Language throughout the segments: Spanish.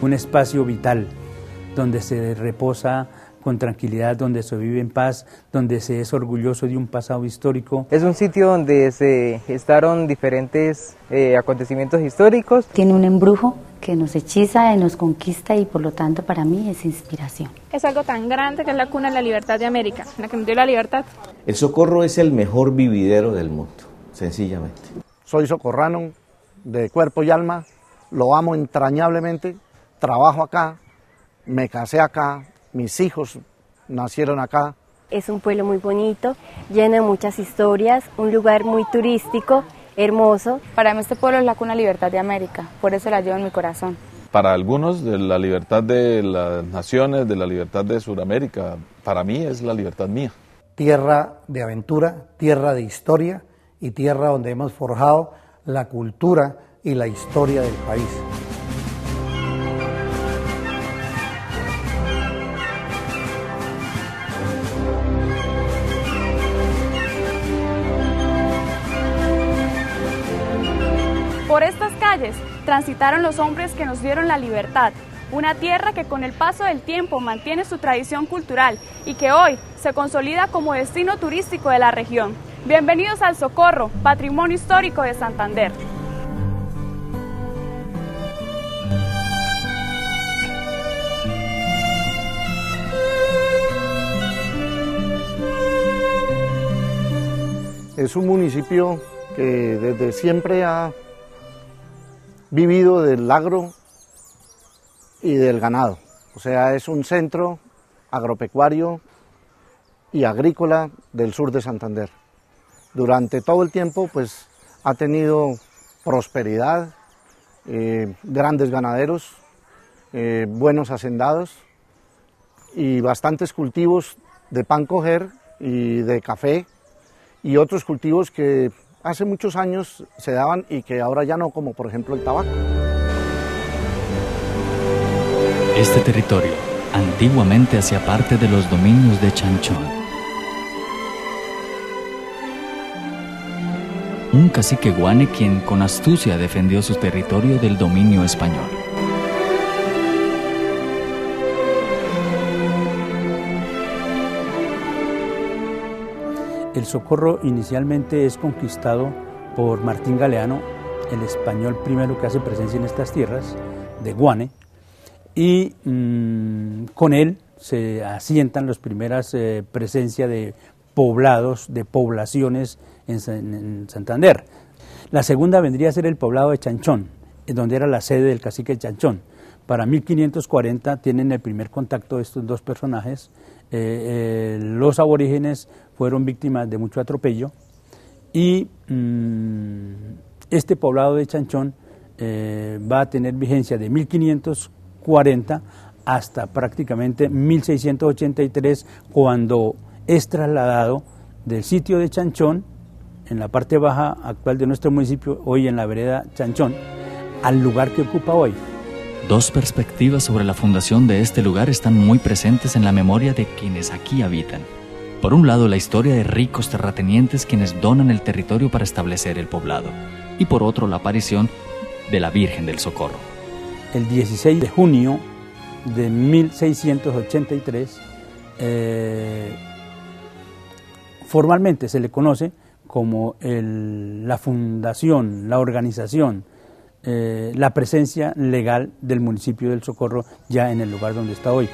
un espacio vital donde se reposa con tranquilidad, donde se vive en paz, donde se es orgulloso de un pasado histórico. Es un sitio donde se gestaron diferentes acontecimientos históricos. Tiene un embrujo que nos hechiza y nos conquista y por lo tanto para mí es inspiración. Es algo tan grande que es la cuna de la libertad de América, la que nos dio la libertad. El Socorro es el mejor vividero del mundo, sencillamente. Soy socorrano de cuerpo y alma, lo amo entrañablemente, trabajo acá, me casé acá, mis hijos nacieron acá. Es un pueblo muy bonito, lleno de muchas historias, un lugar muy turístico, hermoso. Para mí este pueblo es la cuna de la libertad de América, por eso la llevo en mi corazón. Para algunos, de la libertad de las naciones, de la libertad de Sudamérica, para mí es la libertad mía. Tierra de aventura, tierra de historia y tierra donde hemos forjado la cultura y la historia del país. Por estas calles transitaron los hombres que nos dieron la libertad, una tierra que con el paso del tiempo mantiene su tradición cultural y que hoy se consolida como destino turístico de la región. Bienvenidos al Socorro, Patrimonio Histórico de Santander. Es un municipio que desde siempre ha vivido del agro y del ganado, o sea, es un centro agropecuario y agrícola del sur de Santander. Durante todo el tiempo pues ha tenido prosperidad, grandes ganaderos, buenos hacendados y bastantes cultivos de pan coger y de café y otros cultivos que hace muchos años se daban y que ahora ya no, como por ejemplo el tabaco. Este territorio antiguamente hacía parte de los dominios de Chanchón. Un cacique guane quien con astucia defendió su territorio del dominio español. El Socorro inicialmente es conquistado por Martín Galeano, el español primero que hace presencia en estas tierras de Guane, y con él se asientan las primeras presencias de poblados, de poblaciones en Santander. La segunda vendría a ser el poblado de Chanchón, donde era la sede del cacique Chanchón. Para 1540 tienen el primer contacto de estos dos personajes. Los aborígenes fueron víctimas de mucho atropello y este poblado de Chanchón va a tener vigencia de 1540 hasta prácticamente 1683, cuando es trasladado del sitio de Chanchón, en la parte baja actual de nuestro municipio, hoy en la vereda Chanchón, al lugar que ocupa hoy. Dos perspectivas sobre la fundación de este lugar están muy presentes en la memoria de quienes aquí habitan. Por un lado, la historia de ricos terratenientes quienes donan el territorio para establecer el poblado, y por otro, la aparición de la Virgen del Socorro. El 16 de junio de 1683, formalmente se le conoce como la fundación, la organización, la presencia legal del municipio del Socorro ya en el lugar donde está hoy.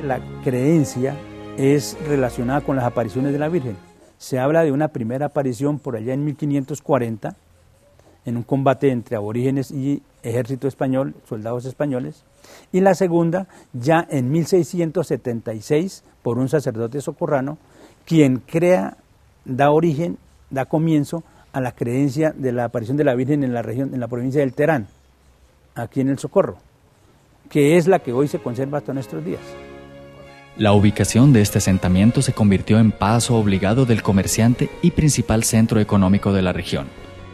La creencia es relacionada con las apariciones de la Virgen. Se habla de una primera aparición por allá en 1540, en un combate entre aborígenes y ejército español, soldados españoles, y la segunda ya en 1676 por un sacerdote socorrano, quien da origen, da comienzo a la creencia de la aparición de la Virgen en la región, en la provincia del Terán, aquí en el Socorro, que es la que hoy se conserva hasta nuestros días. La ubicación de este asentamiento se convirtió en paso obligado del comerciante y principal centro económico de la región,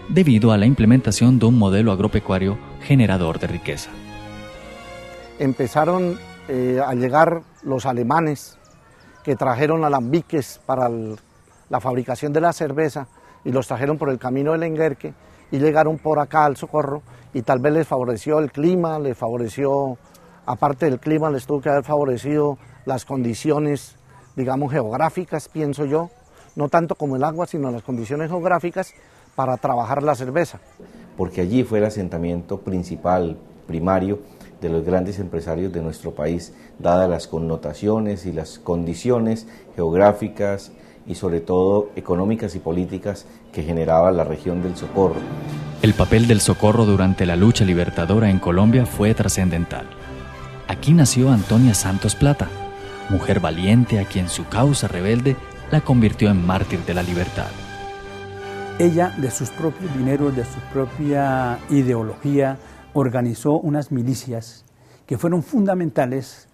debido a la implementación de un modelo agropecuario generador de riqueza. Empezaron a llegar los alemanes que trajeron alambiques para la fabricación de la cerveza y los trajeron por el camino del Enguerque y llegaron por acá al Socorro, y tal vez les favoreció el clima, les favoreció, aparte del clima, les tuvo que haber favorecido las condiciones, digamos, geográficas, pienso yo, no tanto como el agua, sino las condiciones geográficas para trabajar la cerveza. Porque allí fue el asentamiento principal, primario, de los grandes empresarios de nuestro país, dadas las connotaciones y las condiciones geográficas y sobre todo económicas y políticas que generaba la región del Socorro. El papel del Socorro durante la lucha libertadora en Colombia fue trascendental. Aquí nació Antonia Santos Plata, mujer valiente a quien su causa rebelde la convirtió en mártir de la libertad. Ella, de sus propios dineros, de su propia ideología, organizó unas milicias que fueron fundamentales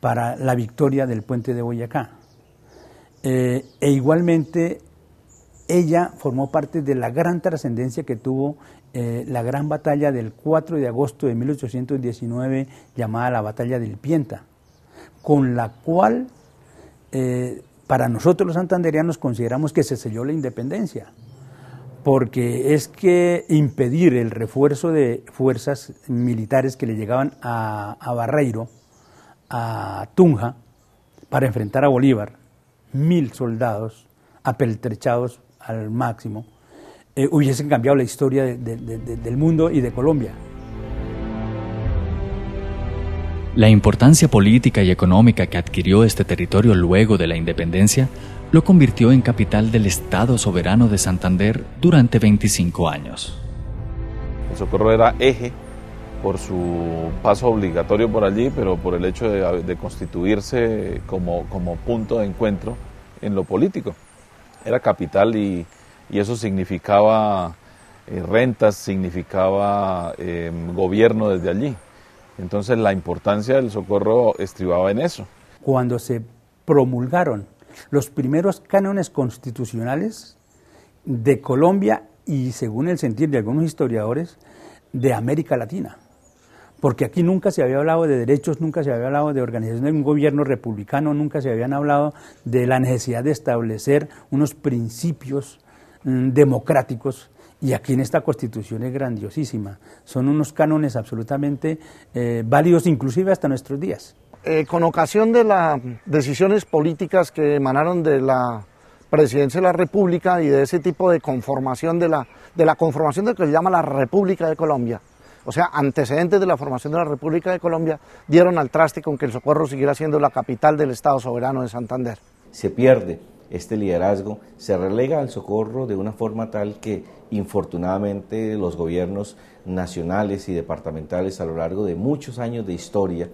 para la victoria del puente de Boyacá. E igualmente, ella formó parte de la gran trascendencia que tuvo la gran batalla del 4 de agosto de 1819, llamada la Batalla del Pienta, con la cual para nosotros los santandereanos consideramos que se selló la independencia, porque es que impedir el refuerzo de fuerzas militares que le llegaban a Barreiro, a Tunja, para enfrentar a Bolívar, 1000 soldados apeltrechados al máximo, hubiesen cambiado la historia del mundo y de Colombia. La importancia política y económica que adquirió este territorio luego de la independencia lo convirtió en capital del Estado soberano de Santander durante 25 años. El Socorro era eje por su paso obligatorio por allí, pero por el hecho de constituirse como punto de encuentro en lo político. Era capital y eso significaba rentas, significaba gobierno desde allí. Entonces la importancia del Socorro estribaba en eso. Cuando se promulgaron los primeros cánones constitucionales de Colombia y, según el sentir de algunos historiadores, de América Latina. Porque aquí nunca se había hablado de derechos, nunca se había hablado de organización de un gobierno republicano, nunca se habían hablado de la necesidad de establecer unos principios democráticos, y aquí en esta Constitución es grandiosísima. Son unos cánones absolutamente válidos inclusive hasta nuestros días. Con ocasión de las decisiones políticas que emanaron de la Presidencia de la República y de ese tipo de conformación de la conformación de lo que se llama la República de Colombia, o sea, antecedentes de la formación de la República de Colombia, dieron al traste con que el Socorro siguiera siendo la capital del Estado soberano de Santander. Se pierde este liderazgo, se relega al Socorro de una forma tal que infortunadamente los gobiernos nacionales y departamentales a lo largo de muchos años de historia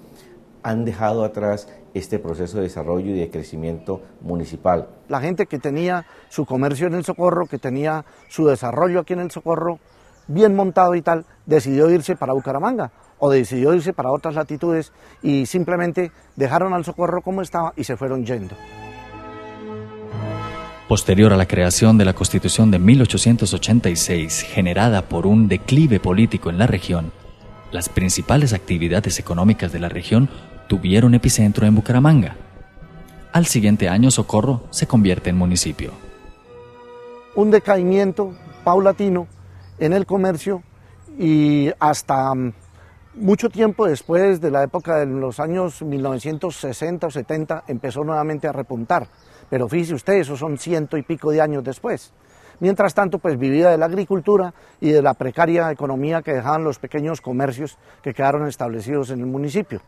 han dejado atrás este proceso de desarrollo y de crecimiento municipal. La gente que tenía su comercio en el Socorro, que tenía su desarrollo aquí en el Socorro, bien montado y tal, decidió irse para Bucaramanga o decidió irse para otras latitudes y simplemente dejaron al Socorro como estaba y se fueron yendo. Posterior a la creación de la Constitución de 1886, generada por un declive político en la región, las principales actividades económicas de la región tuvieron epicentro en Bucaramanga. Al siguiente año, Socorro se convierte en municipio. Un decaimiento paulatino en el comercio y hasta mucho tiempo después de la época de los años 1960 o 70 empezó nuevamente a repuntar. Pero fíjese usted, esos son 100 y pico de años después. Mientras tanto, pues vivía de la agricultura y de la precaria economía que dejaban los pequeños comercios que quedaron establecidos en el municipio.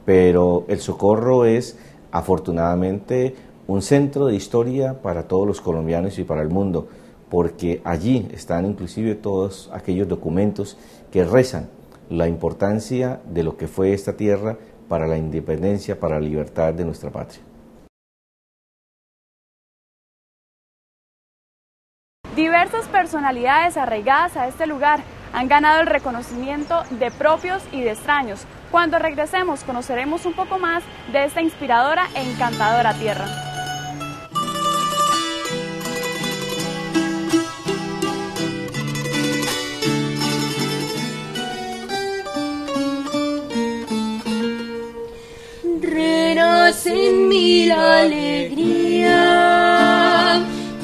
Pero el Socorro es, afortunadamente, un centro de historia para todos los colombianos y para el mundo, porque allí están inclusive todos aquellos documentos que rezan la importancia de lo que fue esta tierra para la independencia, para la libertad de nuestra patria. Diversas personalidades arraigadas a este lugar han ganado el reconocimiento de propios y de extraños. Cuando regresemos conoceremos un poco más de esta inspiradora e encantadora tierra. Renace en mí la alegría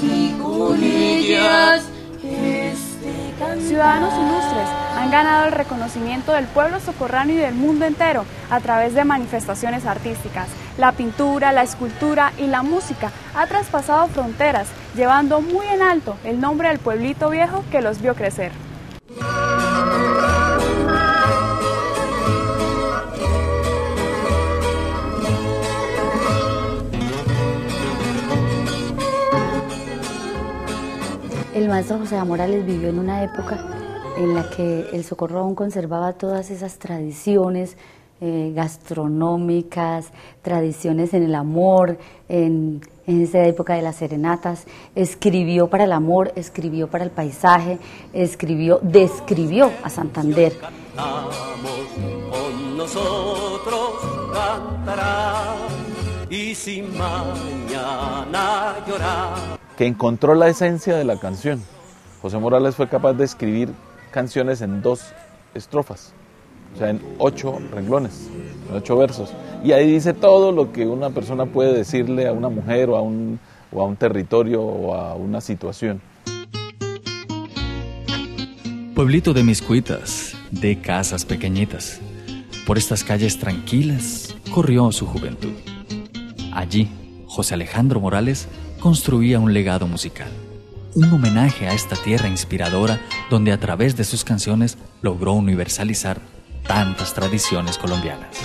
y con ellas este ciudadanos ilustres han ganado el reconocimiento del pueblo socorrano y del mundo entero a través de manifestaciones artísticas. La pintura, la escultura y la música ha traspasado fronteras, llevando muy en alto el nombre del pueblito viejo que los vio crecer. El maestro José A. Morales vivió en una época en la que el Socorro aún conservaba todas esas tradiciones gastronómicas, tradiciones en el amor, en esa época de las serenatas. Escribió para el amor, escribió para el paisaje, describió a Santander. Con nosotros cantará y sin mañana llorar. Que encontró la esencia de la canción. José Morales fue capaz de escribir canciones en 2 estrofas, o sea, en 8 renglones, en 8 versos. Y ahí dice todo lo que una persona puede decirle a una mujer o a un territorio o a una situación. Pueblito de miscuitas, de casas pequeñitas. Por estas calles tranquilas corrió su juventud. Allí, José Alejandro Morales construía un legado musical, un homenaje a esta tierra inspiradora donde a través de sus canciones logró universalizar tantas tradiciones colombianas.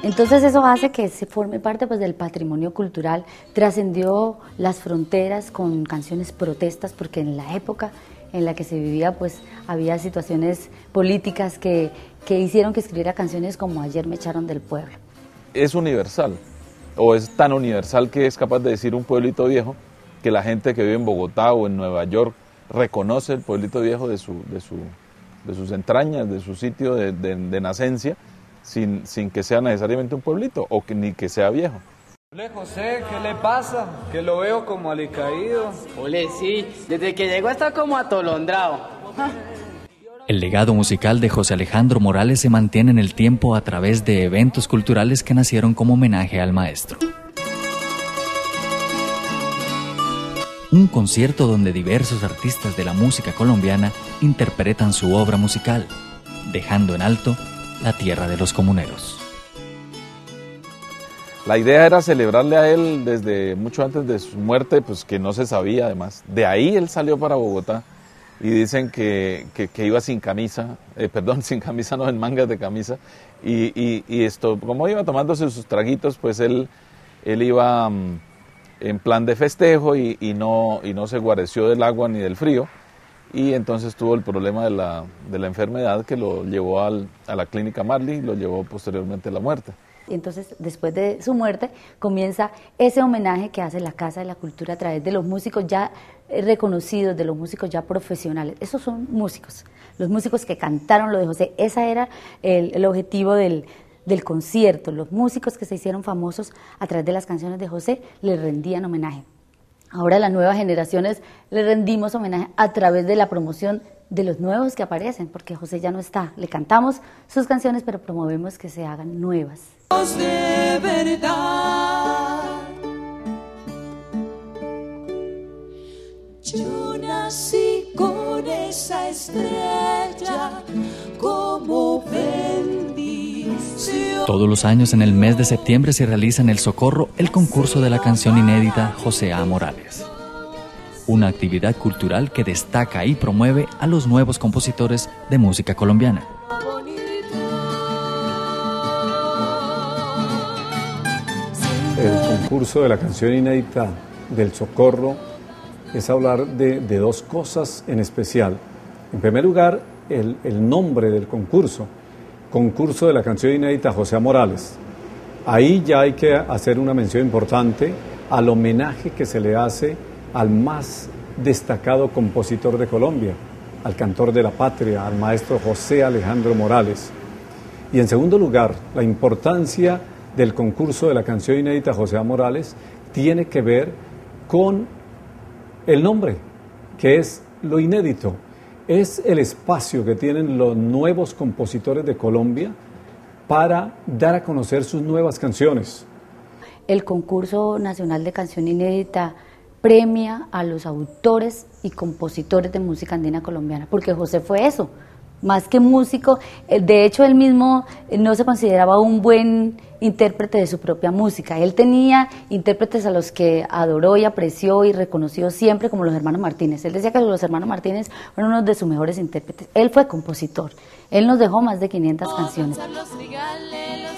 Entonces eso hace que se forme parte pues, del patrimonio cultural, trascendió las fronteras con canciones protestas, porque en la época en la que se vivía pues había situaciones políticas que hicieron que escribiera canciones como Ayer me echaron del pueblo. Es universal, o es tan universal que es capaz de decir un pueblito viejo que la gente que vive en Bogotá o en Nueva York reconoce el pueblito viejo de sus entrañas, de su sitio de nacencia, sin que sea necesariamente un pueblito o ni que sea viejo. Ole José, ¿qué le pasa? Que lo veo como alicaído. Ole, sí, desde que llegó está como atolondrado. El legado musical de José Alejandro Morales se mantiene en el tiempo a través de eventos culturales que nacieron como homenaje al maestro. Un concierto donde diversos artistas de la música colombiana interpretan su obra musical, dejando en alto la tierra de los comuneros. La idea era celebrarle a él desde mucho antes de su muerte, pues que no se sabía además. De ahí él salió para Bogotá. Y dicen que iba sin camisa, sin camisa no, en mangas de camisa, y esto, como iba tomándose sus traguitos, pues él iba en plan de festejo y no se guareció del agua ni del frío, y entonces tuvo el problema de la enfermedad que lo llevó a la clínica Marley y lo llevó posteriormente a la muerte. Y entonces, después de su muerte, comienza ese homenaje que hace la Casa de la Cultura a través de los músicos ya reconocidos, de los músicos ya profesionales. Esos son músicos, los músicos que cantaron lo de José. Ese era el objetivo del concierto. Los músicos que se hicieron famosos a través de las canciones de José le rendían homenaje. Ahora las nuevas generaciones le rendimos homenaje a través de la promoción de los nuevos que aparecen, porque José ya no está. Le cantamos sus canciones, pero promovemos que se hagan nuevas. De verdad, yo nací con esa estrella como bendición. Todos los años en el mes de septiembre se realiza en El Socorro el concurso de la canción inédita José A. Morales. Una actividad cultural que destaca y promueve a los nuevos compositores de música colombiana. El concurso de la canción inédita del Socorro es hablar de 2 cosas en especial. En primer lugar, el nombre del concurso de la canción inédita José A. Morales. Ahí ya hay que hacer una mención importante al homenaje que se le hace al más destacado compositor de Colombia, al cantor de la patria, al maestro José Alejandro Morales. Y en segundo lugar, la importancia del concurso de la canción inédita José A. Morales tiene que ver con el nombre, que es lo inédito. Es el espacio que tienen los nuevos compositores de Colombia para dar a conocer sus nuevas canciones. El concurso nacional de canción inédita premia a los autores y compositores de música andina colombiana, porque José fue eso, más que músico. De hecho, él mismo no se consideraba un buen intérprete de su propia música. Él tenía intérpretes a los que adoró y apreció y reconoció siempre, como los hermanos Martínez. Él decía que los hermanos Martínez fueron uno de sus mejores intérpretes. Él fue compositor. Él nos dejó más de 500 canciones. Los rigales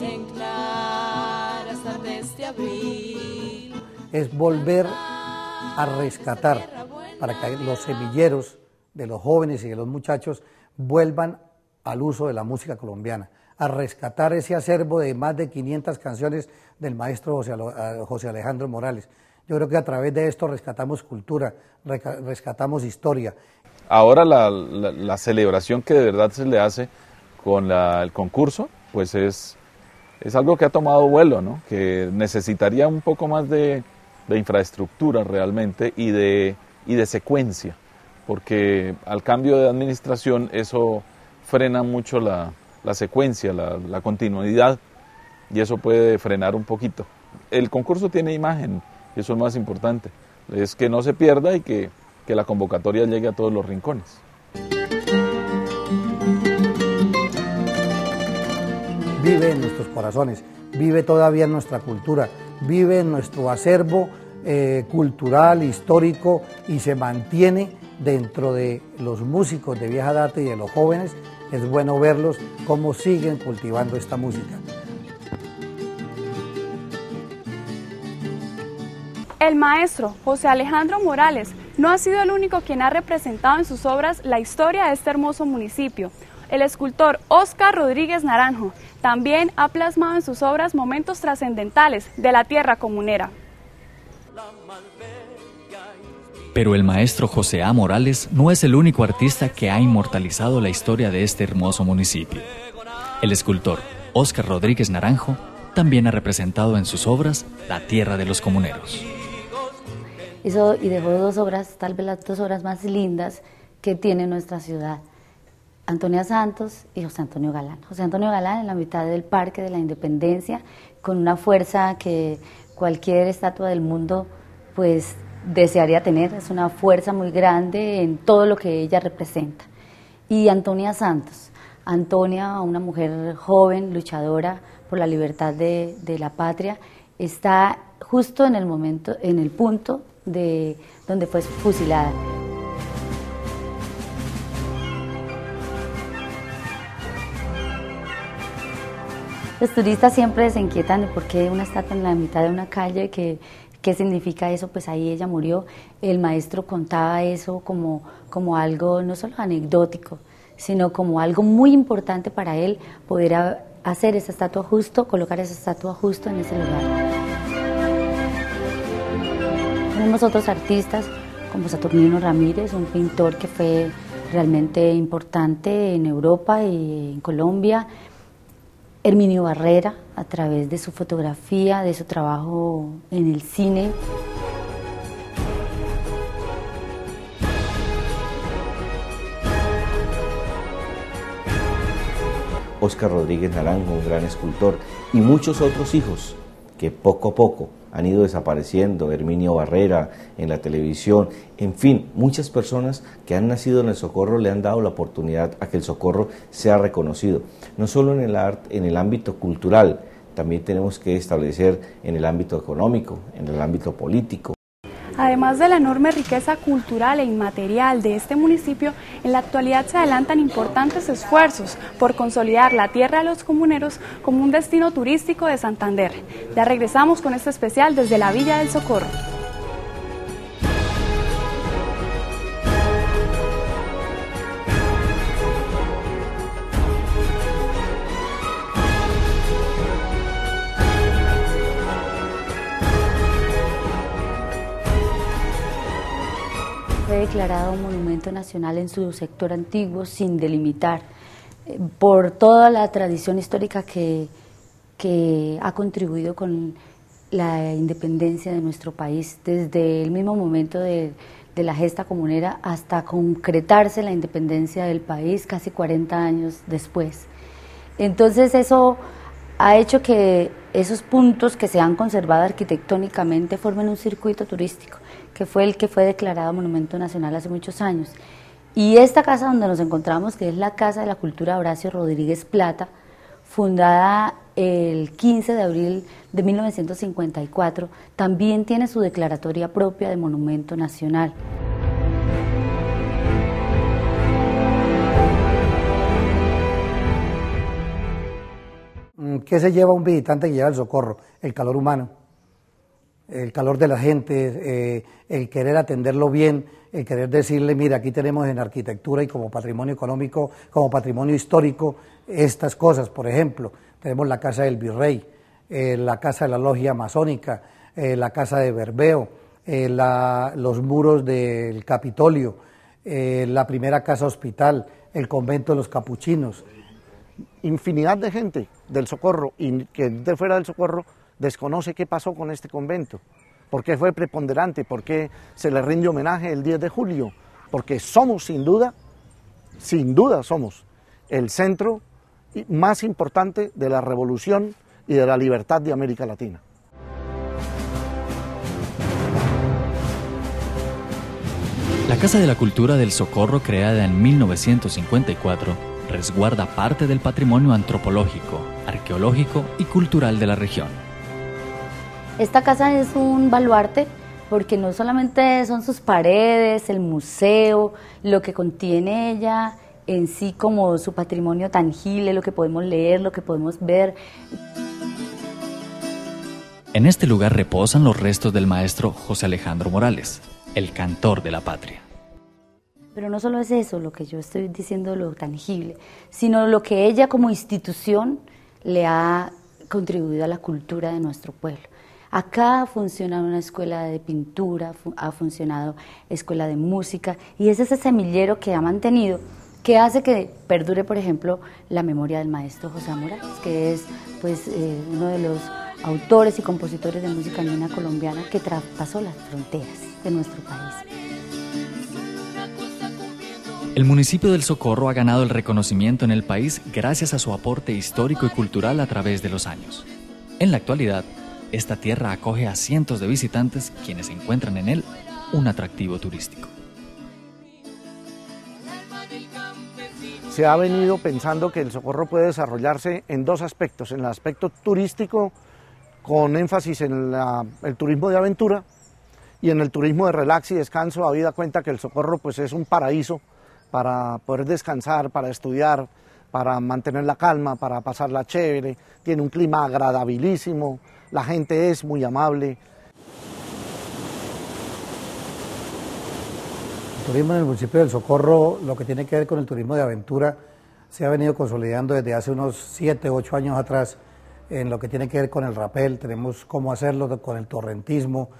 en claras tardes de abril. Es volver a rescatar para que los semilleros de los jóvenes y de los muchachos vuelvan al uso de la música colombiana, a rescatar ese acervo de más de 500 canciones del maestro José Alejandro Morales. Yo creo que a través de esto rescatamos cultura, rescatamos historia. Ahora la celebración que de verdad se le hace con el concurso, pues es algo que ha tomado vuelo, ¿no? Que necesitaría un poco más de infraestructura realmente y de secuencia, porque al cambio de administración eso frena mucho la secuencia, la continuidad, y eso puede frenar un poquito. El concurso tiene imagen, y eso es más importante, es que no se pierda y que la convocatoria llegue a todos los rincones. Vive en nuestros corazones, vive todavía en nuestra cultura, vive en nuestro acervo cultural, histórico, y se mantiene dentro de los músicos de vieja data y de los jóvenes. Es bueno verlos cómo siguen cultivando esta música. El maestro José Alejandro Morales no ha sido el único quien ha representado en sus obras la historia de este hermoso municipio. El escultor Óscar Rodríguez Naranjo también ha plasmado en sus obras momentos trascendentales de la tierra comunera. Pero el maestro José A. Morales no es el único artista que ha inmortalizado la historia de este hermoso municipio. El escultor Óscar Rodríguez Naranjo también ha representado en sus obras la tierra de los comuneros. Hizo y dejó dos obras, tal vez las dos obras más lindas que tiene nuestra ciudad: Antonia Santos y José Antonio Galán. José Antonio Galán en la mitad del Parque de la Independencia, con una fuerza que cualquier estatua del mundo pues desearía tener. Es una fuerza muy grande en todo lo que ella representa. Y Antonia Santos, Antonia, una mujer joven, luchadora por la libertad de la patria, está justo en el momento, en el punto de donde fue fusilada. Los turistas siempre se inquietan de por qué una estatua en la mitad de una calle, ¿qué significa eso? Pues ahí ella murió. El maestro contaba eso como algo no solo anecdótico, sino como algo muy importante para él, poder hacer esa estatua justo, colocar esa estatua justo en ese lugar. Tenemos otros artistas como Saturnino Ramírez, un pintor que fue realmente importante en Europa y en Colombia. Herminio Barrera, a través de su fotografía, de su trabajo en el cine. Óscar Rodríguez Naranjo, un gran escultor, y muchos otros hijos que poco a poco han ido desapareciendo. Herminio Barrera en la televisión, en fin, muchas personas que han nacido en el Socorro le han dado la oportunidad a que el Socorro sea reconocido, no solo en el arte, en el ámbito cultural, también tenemos que establecer en el ámbito económico, en el ámbito político. Además de la enorme riqueza cultural e inmaterial de este municipio, en la actualidad se adelantan importantes esfuerzos por consolidar la tierra de los comuneros como un destino turístico de Santander. Ya regresamos con este especial desde la Villa del Socorro. Fue declarado un monumento nacional en su sector antiguo sin delimitar, por toda la tradición histórica que ha contribuido con la independencia de nuestro país, desde el mismo momento de la gesta comunera hasta concretarse la independencia del país casi 40 años después. Entonces eso ha hecho que esos puntos que se han conservado arquitectónicamente formen un circuito turístico, que fue el que fue declarado Monumento Nacional hace muchos años. Y esta casa donde nos encontramos, que es la Casa de la Cultura Horacio Rodríguez Plata, fundada el 15 de abril de 1954, también tiene su declaratoria propia de Monumento Nacional. ¿Qué se lleva un visitante que lleva el Socorro? El calor humano, el calor de la gente, el querer atenderlo bien, el querer decirle, mira, aquí tenemos en arquitectura y como patrimonio económico, como patrimonio histórico, estas cosas. Por ejemplo, tenemos la Casa del Virrey, la Casa de la Logia Masónica, la Casa de Berbeo, los muros del Capitolio, la primera casa hospital, el convento de los capuchinos. Infinidad de gente del Socorro y que de fuera del Socorro desconoce qué pasó con este convento, por qué fue preponderante, por qué se le rinde homenaje el 10 de julio, porque somos sin duda somos el centro más importante de la revolución y de la libertad de América Latina. La Casa de la Cultura del Socorro, creada en 1954, resguarda parte del patrimonio antropológico, arqueológico y cultural de la región. Esta casa es un baluarte porque no solamente son sus paredes, el museo, lo que contiene ella en sí como su patrimonio tangible, lo que podemos leer, lo que podemos ver. En este lugar reposan los restos del maestro José Alejandro Morales, el cantor de la patria. Pero no solo es eso lo que yo estoy diciendo, lo tangible, sino lo que ella como institución le ha contribuido a la cultura de nuestro pueblo. Acá ha funcionado una escuela de pintura, ha funcionado escuela de música, y es ese semillero que ha mantenido, que hace que perdure, por ejemplo, la memoria del maestro José Morales, que es pues, uno de los autores y compositores de música andina colombiana que traspasó las fronteras de nuestro país. El municipio del Socorro ha ganado el reconocimiento en el país gracias a su aporte histórico y cultural a través de los años. En la actualidad, esta tierra acoge a cientos de visitantes quienes encuentran en él un atractivo turístico. Se ha venido pensando que el Socorro puede desarrollarse en dos aspectos, en el aspecto turístico con énfasis en el turismo de aventura y en el turismo de relax y descanso, habida cuenta que el Socorro pues, es un paraíso para poder descansar, para estudiar, para mantener la calma, para pasarla chévere, tiene un clima agradabilísimo, la gente es muy amable. El turismo en el municipio del Socorro, lo que tiene que ver con el turismo de aventura, se ha venido consolidando desde hace unos 7, 8 años atrás, en lo que tiene que ver con el rapel, tenemos cómo hacerlo con el torrentismo,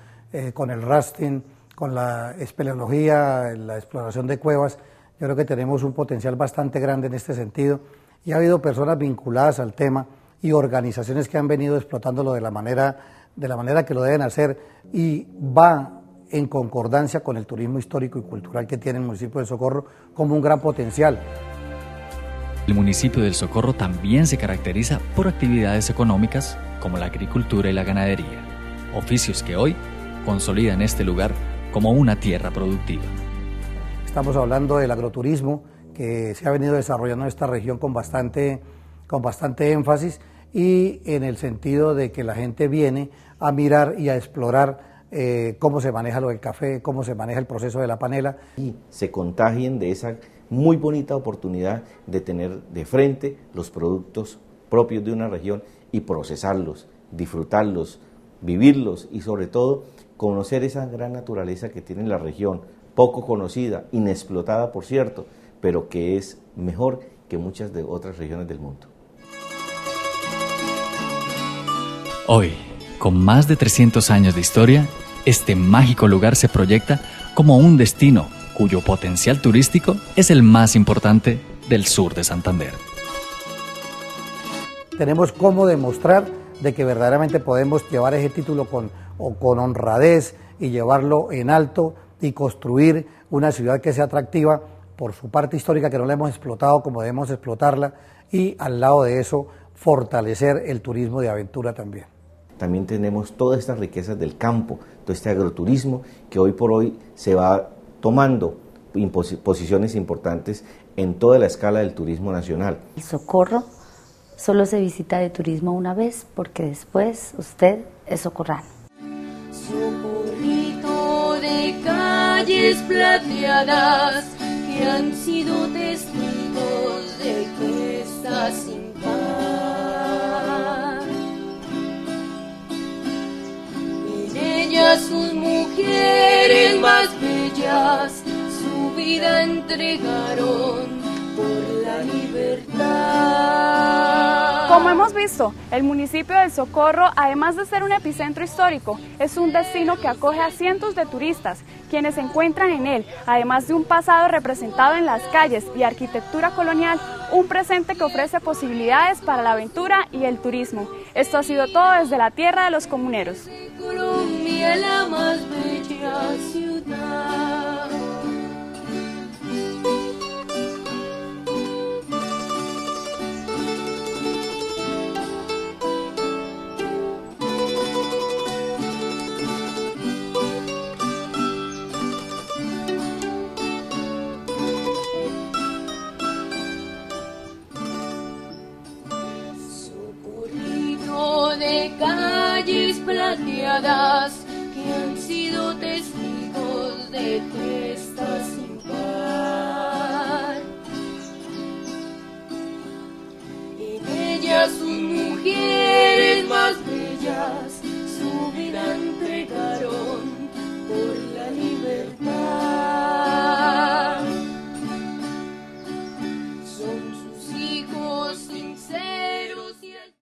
con el rafting, con la espeleología, la exploración de cuevas. Yo creo que tenemos un potencial bastante grande en este sentido y ha habido personas vinculadas al tema y organizaciones que han venido explotándolo de la manera que lo deben hacer y va en concordancia con el turismo histórico y cultural que tiene el municipio de Socorro como un gran potencial. El municipio del Socorro también se caracteriza por actividades económicas como la agricultura y la ganadería, oficios que hoy consolidan este lugar como una tierra productiva. Estamos hablando del agroturismo que se ha venido desarrollando en esta región con bastante énfasis y en el sentido de que la gente viene a mirar y a explorar cómo se maneja lo del café, cómo se maneja el proceso de la panela. Y se contagien de esa muy bonita oportunidad de tener de frente los productos propios de una región y procesarlos, disfrutarlos, vivirlos y sobre todo conocer esa gran naturaleza que tiene la región, poco conocida, inexplotada por cierto, pero que es mejor que muchas de otras regiones del mundo. Hoy, con más de 300 años de historia, este mágico lugar se proyecta como un destino cuyo potencial turístico es el más importante del sur de Santander. Tenemos cómo demostrar de que verdaderamente podemos llevar ese título con honradez y llevarlo en alto y construir una ciudad que sea atractiva por su parte histórica, que no la hemos explotado como debemos explotarla, y al lado de eso fortalecer el turismo de aventura también. También tenemos todas estas riquezas del campo, todo este agroturismo que hoy por hoy se va tomando posiciones importantes en toda la escala del turismo nacional. El Socorro solo se visita de turismo una vez porque después usted es socorrano. Socorrito de calles plateadas que han sido testigos de que estás sin par. En ellas sus mujeres más bellas su vida entregaron por la libertad. Como hemos visto, el municipio del Socorro, además de ser un epicentro histórico, es un destino que acoge a cientos de turistas, quienes se encuentran en él, además de un pasado representado en las calles y arquitectura colonial, un presente que ofrece posibilidades para la aventura y el turismo. Esto ha sido todo desde la tierra de los comuneros. Colombia, la más bella ciudad. De calles plateadas que han sido testigos de que estás sin par. En ellas sus mujeres